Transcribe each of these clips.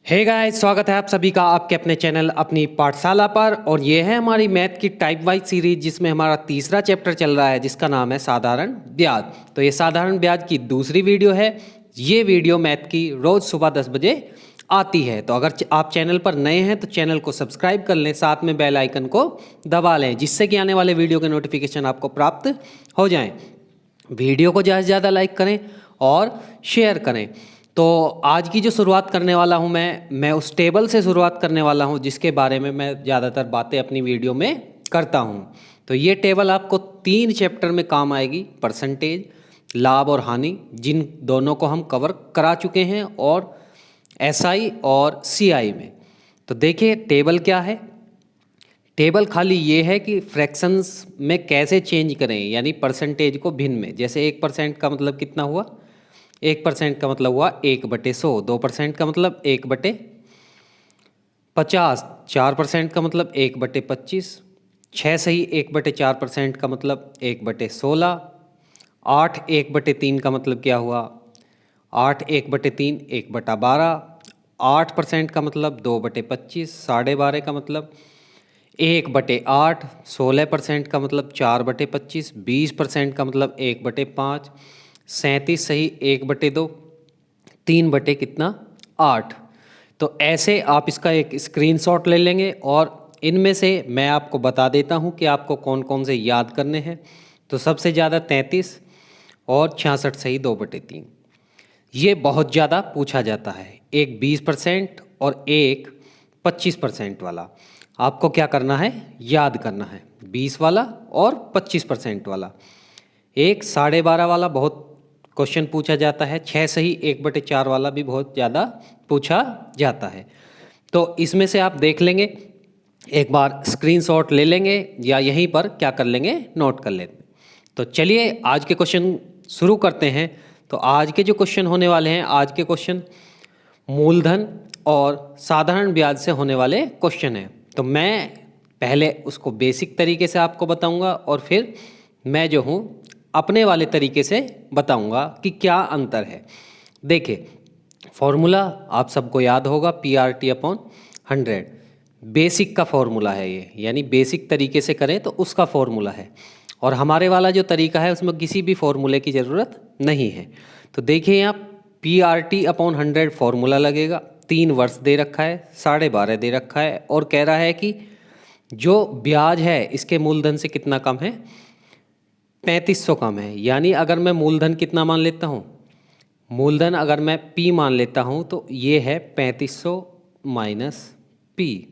Hey guys, स्वागत है आप सभी का आपके अपने चैनल अपनी पाठशाला पर। और ये है हमारी मैथ की टाइप वाइज सीरीज जिसमें हमारा तीसरा चैप्टर चल रहा है जिसका नाम है साधारण ब्याज। तो ये साधारण ब्याज की दूसरी वीडियो है। ये वीडियो मैथ की रोज़ सुबह 10 बजे आती है। तो अगर आप चैनल पर नए हैं तो चैनल को सब्सक्राइब कर लें, साथ में बेल आइकन को दबा लें जिससे कि आने वाले वीडियो के नोटिफिकेशन आपको प्राप्त हो जाएँ। वीडियो को ज़्यादा से ज़्यादा लाइक करें और शेयर करें। तो आज की जो शुरुआत करने वाला हूं मैं उस टेबल से शुरुआत करने वाला हूं जिसके बारे में मैं ज़्यादातर बातें अपनी वीडियो में करता हूं। तो ये टेबल आपको 3 चैप्टर में काम आएगी, परसेंटेज, लाभ और हानि, जिन दोनों को हम कवर करा चुके हैं, और एसआई और सीआई में। तो देखिए टेबल क्या है। टेबल खाली ये है कि फ्रैक्शंस में कैसे चेंज करें, यानी परसेंटेज को भिन्न में। जैसे 1% का मतलब कितना हुआ, 1% का मतलब हुआ 1/100। 2% का मतलब 1/50। 4% का मतलब 1/25। 6 सही 1/4% का मतलब 1/16। 8 1/3 का मतलब क्या हुआ, 8 1/3 1/12। 8% का मतलब 2/25। 12.5 का मतलब 1/8। 16% का मतलब 4/25। 20% का मतलब 1/5। 37 सही 1/2। 3 कितना 8। तो ऐसे आप इसका एक स्क्रीनशॉट ले लेंगे और इनमें से मैं आपको बता देता हूं कि आपको कौन कौन से याद करने हैं। तो सबसे ज़्यादा 33 और 66 सही 2/3। ये बहुत ज़्यादा पूछा जाता है। एक 20% और एक 25% वाला आपको क्या करना है, याद करना है। 20 वाला और 25% वाला। एक 12.5 वाला बहुत क्वेश्चन पूछा जाता है। 6 सही 1/4 वाला भी बहुत ज़्यादा पूछा जाता है। तो इसमें से आप देख लेंगे, एक बार स्क्रीनशॉट ले लेंगे या यहीं पर क्या कर लेंगे, नोट कर लेंगे। तो चलिए आज के क्वेश्चन शुरू करते हैं। तो आज के जो क्वेश्चन होने वाले हैं, आज के क्वेश्चन मूलधन और साधारण ब्याज से होने वाले क्वेश्चन हैं। तो मैं पहले उसको बेसिक तरीके से आपको बताऊंगा और फिर मैं जो हूँ अपने वाले तरीके से बताऊंगा कि क्या अंतर है। देखिए फॉर्मूला आप सबको याद होगा, PRT/100 बेसिक का फॉर्मूला है ये, यानी बेसिक तरीके से करें तो उसका फॉर्मूला है। और हमारे वाला जो तरीका है उसमें किसी भी फॉर्मूले की ज़रूरत नहीं है। तो देखिए यहाँ PRT/100 फॉर्मूला लगेगा। 3 वर्ष दे रखा है, 12.5 दे रखा है, और कह रहा है कि जो ब्याज है इसके मूलधन से कितना कम है, 3500 कम है। यानी अगर मैं मूलधन कितना मान लेता हूँ, मूलधन अगर मैं P मान लेता हूँ तो ये है 3500 माइनस P,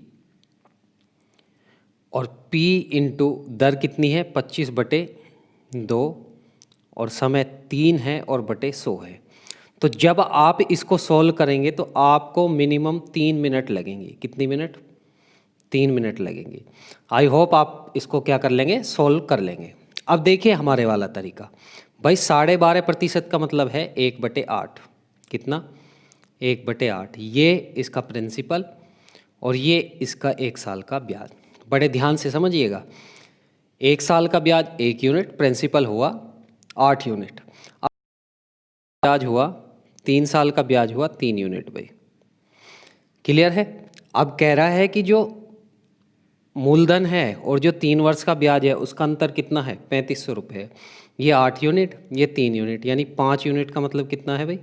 और P इंटू दर कितनी है 25/2, और समय 3 है और बटे 100 है। तो जब आप इसको सॉल्व करेंगे तो आपको मिनिमम 3 मिनट लगेंगे। कितनी मिनट, 3 मिनट लगेंगे। आई होप आप इसको क्या कर लेंगे, सॉल्व कर लेंगे। अब देखिए हमारे वाला तरीका, भाई 12.5% का मतलब है 1/8। कितना, 1/8। ये इसका प्रिंसिपल और ये इसका 1 साल का ब्याज। बड़े ध्यान से समझिएगा, 1 साल का ब्याज 1 यूनिट, प्रिंसिपल हुआ 8 यूनिट, ब्याज हुआ 3 साल का ब्याज हुआ 3 यूनिट। भाई क्लियर है। अब कह रहा है कि जो मूलधन है और जो 3 वर्ष का ब्याज है उसका अंतर कितना है, 3500 रुपये। ये 8 यूनिट, ये 3 यूनिट, यानी 5 यूनिट का मतलब कितना है भाई,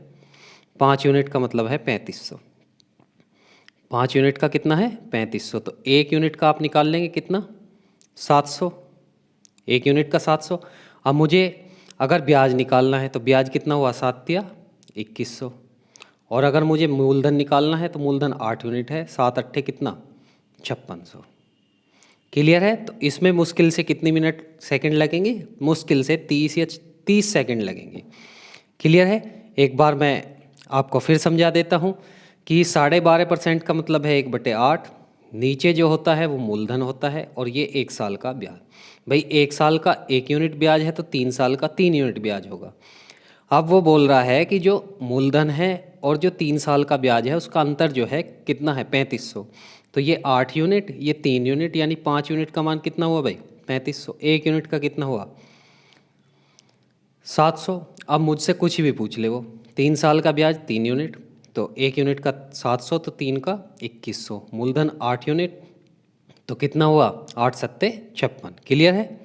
5 यूनिट का मतलब है 3500। 5 यूनिट का कितना है 3500। तो 1 यूनिट का आप निकाल लेंगे कितना, 700। 1 यूनिट का 700। अब मुझे अगर ब्याज निकालना है तो ब्याज कितना हुआ, 7 या 2100। और अगर मुझे मूलधन निकालना है तो मूलधन 8 यूनिट है, 7 अट्ठे कितना 5600। क्लियर है। तो इसमें मुश्किल से कितनी मिनट सेकंड लगेंगे, मुश्किल से 30 या 30 सेकंड लगेंगे। क्लियर है। एक बार मैं आपको फिर समझा देता हूँ कि 12.5% का मतलब है 1/8। नीचे जो होता है वो मूलधन होता है, और ये 1 साल का ब्याज। भाई 1 साल का 1 यूनिट ब्याज है तो 3 साल का 3 यूनिट ब्याज होगा। अब वो बोल रहा है कि जो मूलधन है और जो 3 साल का ब्याज है उसका अंतर जो है कितना है, 3500। तो ये 8 यूनिट, ये 3 यूनिट, यानी 5 यूनिट का मान कितना हुआ भाई, 3500। 1 यूनिट का कितना हुआ, 700। अब मुझसे कुछ भी पूछ ले वो, 3 साल का ब्याज 3 यूनिट, तो 1 यूनिट का 700, तो 3 का 2100, मूलधन 8 यूनिट, तो कितना हुआ 8 सत्ते 56। क्लियर है।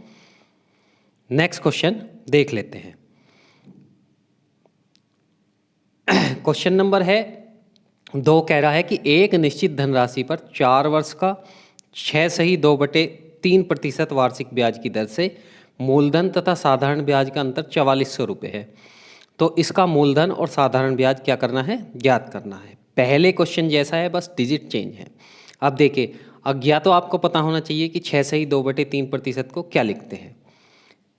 नेक्स्ट क्वेश्चन देख लेते हैं। क्वेश्चन नंबर है 2, कह रहा है कि एक निश्चित धनराशि पर 4 वर्ष का 6.2/3% वार्षिक ब्याज की दर से मूलधन तथा साधारण ब्याज का अंतर 4400 रुपये है। तो इसका मूलधन और साधारण ब्याज क्या करना है, ज्ञात करना है। पहले क्वेश्चन जैसा है, बस डिजिट चेंज है। अब देखिए, अज्ञात तो आपको पता होना चाहिए कि 6/2/3% को क्या लिखते हैं।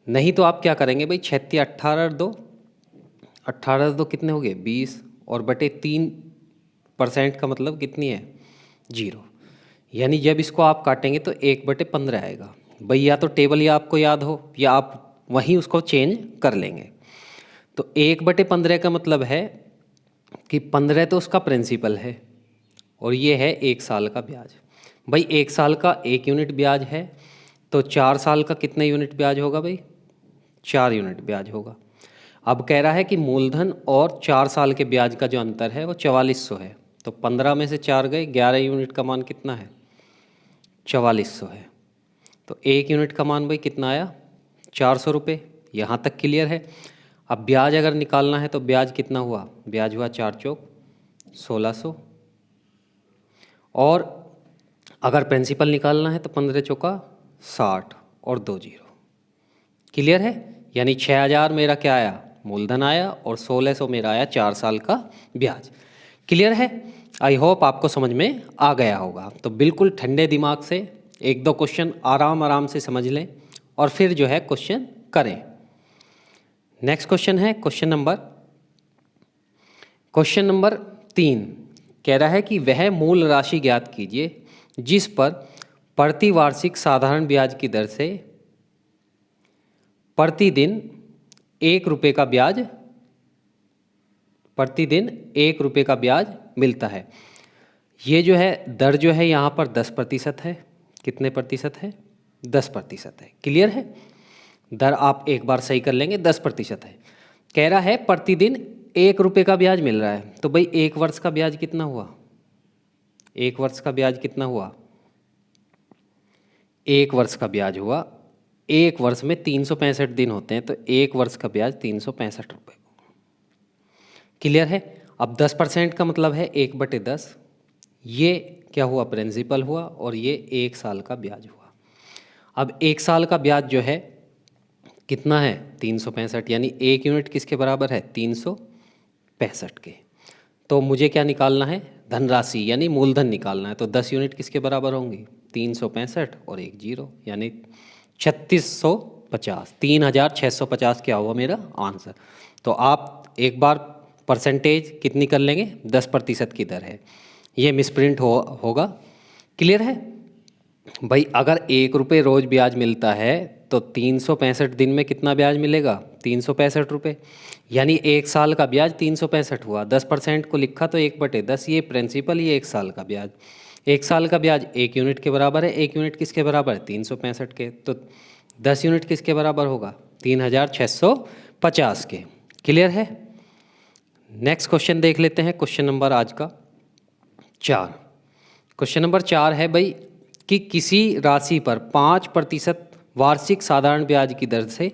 नहीं तो आप क्या करेंगे भाई, 6 18 दो कितने हो गए 20, और बटे 3% का मतलब कितनी है 0। यानी जब इसको आप काटेंगे तो 1/15 आएगा। भाई या तो टेबल या आपको याद हो, या आप वहीं उसको चेंज कर लेंगे। तो 1/15 का मतलब है कि 15 तो उसका प्रिंसिपल है, और ये है 1 साल का ब्याज। भाई 1 साल का 1 यूनिट ब्याज है, तो 4 साल का कितने यूनिट ब्याज होगा भाई, 4 यूनिट ब्याज होगा। अब कह रहा है कि मूलधन और 4 साल के ब्याज का जो अंतर है वो 4400 है। तो 15 में से 4 गए, 11 यूनिट का मान कितना है 4400 है। तो 1 यूनिट का मान भाई कितना आया 400 रुपये। यहाँ तक क्लियर है। अब ब्याज अगर निकालना है तो ब्याज कितना हुआ, ब्याज हुआ 4 चौक 1600, और अगर प्रिंसिपल निकालना है तो 15 चौका 60 और 2 जीरो। क्लियर है। यानी 6000 मेरा क्या आया मूलधन आया, और 1600 मेरा आया 4 साल का ब्याज। क्लियर है। आई होप आपको समझ में आ गया होगा। तो बिल्कुल ठंडे दिमाग से 1-2 क्वेश्चन आराम से समझ लें, और फिर जो है क्वेश्चन करें। नेक्स्ट क्वेश्चन है क्वेश्चन नंबर 3, कह रहा है कि वह मूल राशि ज्ञात कीजिए जिस पर प्रतिवार्षिक साधारण ब्याज की दर से प्रतिदिन 1 रुपये का ब्याज मिलता है। ये जो है दर जो है यहाँ पर 10% है। कितने प्रतिशत है 10% है। क्लियर है। दर आप एक बार सही कर लेंगे, 10% है। कह रहा है प्रतिदिन 1 रुपये का ब्याज मिल रहा है। तो भाई 1 वर्ष का ब्याज कितना हुआ, 1 वर्ष का ब्याज कितना हुआ, 1 वर्ष का ब्याज हुआ, 1 वर्ष में 365 दिन होते हैं, तो 1 वर्ष का ब्याज 365 रुपये। क्लियर है। अब 10% का मतलब है 1/10। ये क्या हुआ प्रिंसिपल हुआ, और ये 1 साल का ब्याज हुआ। अब 1 साल का ब्याज जो है कितना है 365, यानी 1 यूनिट किसके बराबर है 365 के। तो मुझे क्या निकालना है धनराशि, यानी मूलधन निकालना है। तो 10 यूनिट किसके बराबर होंगी 365 और 1 जीरो, यानी 3650, 3650 क्या हुआ मेरा आंसर। तो आप एक बार परसेंटेज कितनी कर लेंगे 10% की दर है, ये मिसप्रिंट होगा। क्लियर है भाई। अगर 1 रुपये रोज ब्याज मिलता है तो 365 दिन में कितना ब्याज मिलेगा 365 रुपये, यानी 1 साल का ब्याज 365 हुआ। 10% को लिखा तो 1/10, ये प्रिंसिपल, ये 1 साल का ब्याज। 1 साल का ब्याज 1 यूनिट के बराबर है। 1 यूनिट किसके बराबर है 365 के। तो 10 यूनिट किसके बराबर होगा 3650 के। क्लियर है। नेक्स्ट क्वेश्चन देख लेते हैं। क्वेश्चन नंबर आज का 4। क्वेश्चन नंबर 4 है भाई कि किसी राशि पर 5% वार्षिक साधारण ब्याज की दर से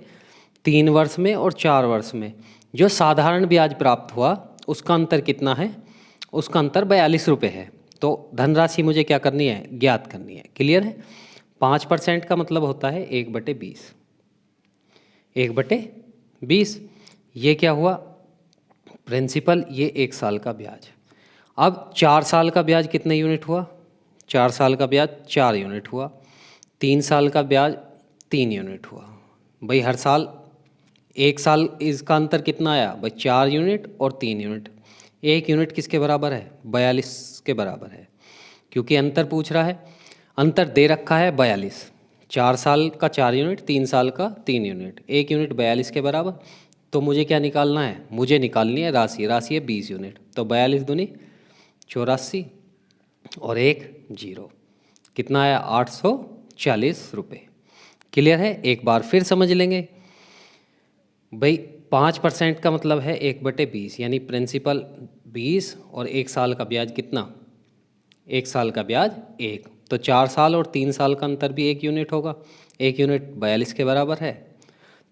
3 वर्ष में और 4 वर्ष में जो साधारण ब्याज प्राप्त हुआ उसका अंतर कितना है, उसका अंतर 42 रुपये है। तो धनराशि मुझे क्या करनी है ज्ञात करनी है। क्लियर है। 5% का मतलब होता है 1/20, 1/20। ये क्या हुआ प्रिंसिपल, ये 1 साल का ब्याज। अब 4 साल का ब्याज कितने यूनिट हुआ, 4 साल का ब्याज 4 यूनिट हुआ। 3 साल का ब्याज 3 यूनिट हुआ। भाई हर साल 1 साल इसका अंतर कितना आया भाई 4 यूनिट और 3 यूनिट। 1 यूनिट किसके बराबर है 42 के बराबर है, क्योंकि अंतर पूछ रहा है। अंतर दे रखा है 42। 4 साल का 4 यूनिट, 3 साल का 3 यूनिट, 1 यूनिट 42 के बराबर। तो मुझे क्या निकालना है, मुझे निकालनी है राशि। राशि है 20 यूनिट। तो 42 दूनी 84 और 1 जीरो, कितना आया 840 रुपये। क्लियर है। एक बार फिर समझ लेंगे भाई। 5% का मतलब है 1/20, यानी प्रिंसिपल 20 और 1 साल का ब्याज कितना, 1 साल का ब्याज 1, तो 4 साल और 3 साल का अंतर भी 1 यूनिट होगा। 1 यूनिट 42 के बराबर है,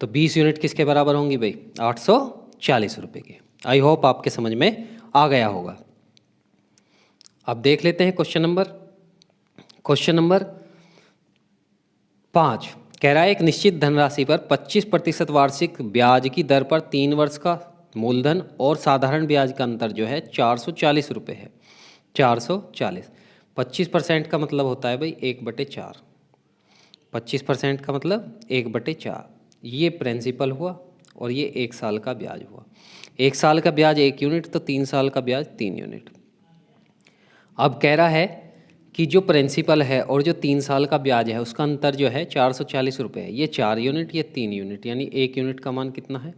तो 20 यूनिट किसके बराबर होंगी भाई, 840 रुपये के। आई होप आपके समझ में आ गया होगा। अब देख लेते हैं क्वेश्चन नंबर 5। कह रहा है एक निश्चित धनराशि पर 25% वार्षिक ब्याज की दर पर 3 वर्ष का मूलधन और साधारण ब्याज का अंतर जो है 440 रुपये है। 440, 25% का मतलब होता है भाई 1/4, 25% का मतलब 1/4। ये प्रिंसिपल हुआ और ये 1 साल का ब्याज हुआ। 1 साल का ब्याज 1 यूनिट, तो 3 साल का ब्याज 3 यूनिट। अब कह रहा है कि जो प्रिंसिपल है और जो 3 साल का ब्याज है उसका अंतर जो है 440 रुपये है। ये 4 यूनिट, ये 3 यूनिट, यानी 1 यूनिट का मान कितना है,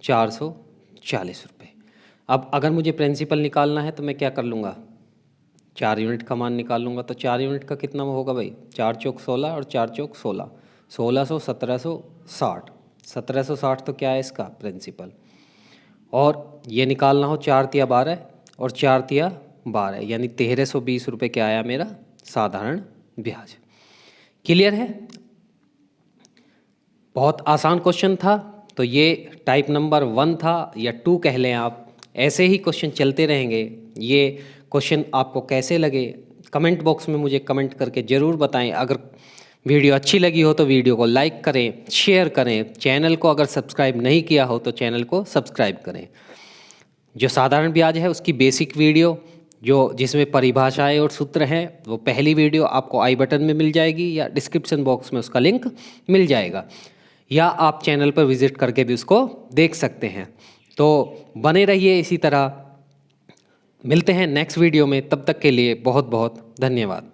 440 रुपये। अब अगर मुझे प्रिंसिपल निकालना है तो मैं क्या कर लूँगा, 4 यूनिट का मान निकाल लूँगा। तो 4 यूनिट का कितना होगा भाई, 4 चौक 16 और 4 चौक 16, 1600, 1760, 1760 तो क्या है इसका प्रिंसिपल। और ये निकालना हो 4 तिया 12 और 4 तिया 12, यानी 1320 रुपये क्या आया मेरा साधारण ब्याज। क्लियर है, बहुत आसान क्वेश्चन था। तो ये टाइप नंबर 1 था या 2 कह लें आप। ऐसे ही क्वेश्चन चलते रहेंगे। ये क्वेश्चन आपको कैसे लगे कमेंट बॉक्स में मुझे कमेंट करके ज़रूर बताएं। अगर वीडियो अच्छी लगी हो तो वीडियो को लाइक करें, शेयर करें। चैनल को अगर सब्सक्राइब नहीं किया हो तो चैनल को सब्सक्राइब करें। जो साधारण ब्याज है उसकी बेसिक वीडियो जिसमें परिभाषाएं और सूत्र हैं, वो पहली वीडियो आपको आई बटन में मिल जाएगी या डिस्क्रिप्शन बॉक्स में उसका लिंक मिल जाएगा, या आप चैनल पर विजिट करके भी उसको देख सकते हैं। तो बने रहिए इसी तरह। मिलते हैं नेक्स्ट वीडियो में, तब तक के लिए बहुत बहुत धन्यवाद।